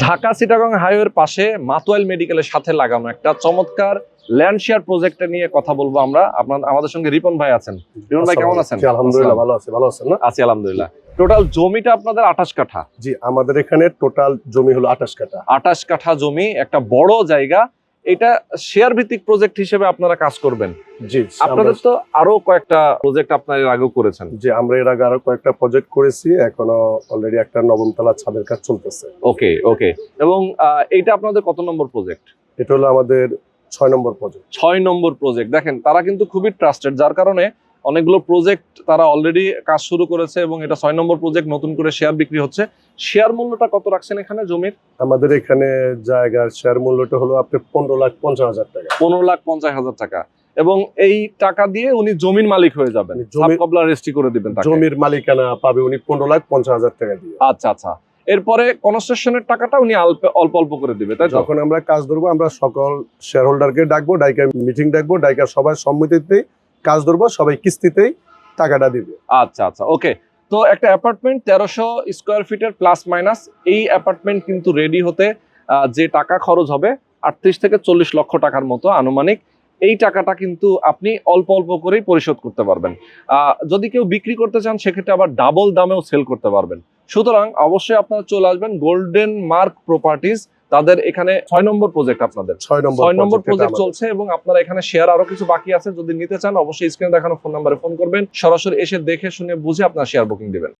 ঢাকা চিটাগং হাইওয়ের পাশে মাতোয়াইল মেডিকেলের সাথে লাগানো একটা চমৎকার ল্যান্ড শেয়ার প্রজেক্ট নিয়ে কথা বলবো আমরা। আমাদের সঙ্গে রিপন ভাই আছেন। রিপন ভাই কেমন আছেন? আলহামদুলিল্লাহ ভালো আছি। ভালো আছেন না? আছি আলহামদুলিল্লাহ। টোটাল জমিটা আপনাদের 28 কাঠা? জি, আমাদের এখানে টোটাল জমি হলো 28 কাঠা। 28 কাঠা জমি, একটা বড় জায়গা। এটা শেয়ার ভিত্তিক প্রজেক্ট হিসেবে আপনারা কাজ করবেন। জি, আপনাদের তো আরো কয়েকটা প্রজেক্ট আপনারা এর আগেও করেছেন। জি, আমরা এর আগে আরো কয়েকটা প্রজেক্ট করেছি, এখনো অলরেডি একটা নবম তলা ছাদের কাজ চলতেছে। ওকে ওকে। এবং এইটা আপনাদের কত নম্বর প্রজেক্ট? এটা হলো আমাদের 6 নম্বর প্রজেক্ট। 6 নম্বর প্রজেক্ট। দেখেন তারা কিন্তু খুবই ট্রাস্টেড, যার কারণে অনেকগুলো প্রজেক্ট তারা অলরেডি কাজ শুরু করেছে এবং এটা 6 নম্বর প্রজেক্ট, নতুন করে শেয়ার বিক্রি হচ্ছে। শেয়ার মূল্যটা কত রাখছেন এখানে জমির? আমাদের এখানে জায়গার শেয়ার মূল্যটা হলো আপনি 15,50,000 টাকা। 15,50,000 টাকা। এবং এই টাকা দিয়ে উনি জমির মালিক হয়ে যাবেন, সাবকবলা রেজিস্ট্রি করে দিবেন তাকে। জমির মালিকানা পাবে উনি 15,50,000 টাকা দিয়ে। আচ্ছা আচ্ছা। এরপরে কনস্ট্রাকশনের টাকাটা উনি অল্প অল্প করে দিবে, তাই তো? যখন আমরা কাজ ধরবো আমরা সকল শেয়ার হোল্ডারকে ডাকবো, ডাইকা মিটিং ডাকবো, ডাইকা সবাই সম্মতিতেই কাজ ধরবো, সবাই কিস্তিতেই টাকাটা দিবে। আচ্ছা আচ্ছা, ওকে। তো একটা অ্যাপার্টমেন্ট 1300 স্কোয়ার ফিটের প্লাস মাইনাস, এই অ্যাপার্টমেন্ট কিন্তু রেডি হতে যে টাকা খরচ হবে 38 থেকে 40 লক্ষ টাকার মতো আনুমানিক। এই টাকাটা কিন্তু আপনি অল্প অল্প করেই পরিশোধ করতে পারবেন। যদি কেউ বিক্রি করতে চান সেক্ষেত্রে আবার ডাবল দামেও সেল করতে পারবেন। সুতরাং অবশ্যই আপনারা চলে আসবেন গোল্ডেন মার্ক প্রপার্টিজ। তাদের এখানে 6 নম্বর প্রজেক্ট, আপনাদের 6 নম্বর প্রজেক্ট চলছে এবং আপনারা এখানে শেয়ার আরো কিছু বাকি আছে। যদি নিতে চান অবশ্যই স্ক্রিনে দেখানো ফোন নাম্বারে ফোন করবেন, সরাসরি এসে দেখে শুনে বুঝে আপনারা শেয়ার বুকিং দিবেন।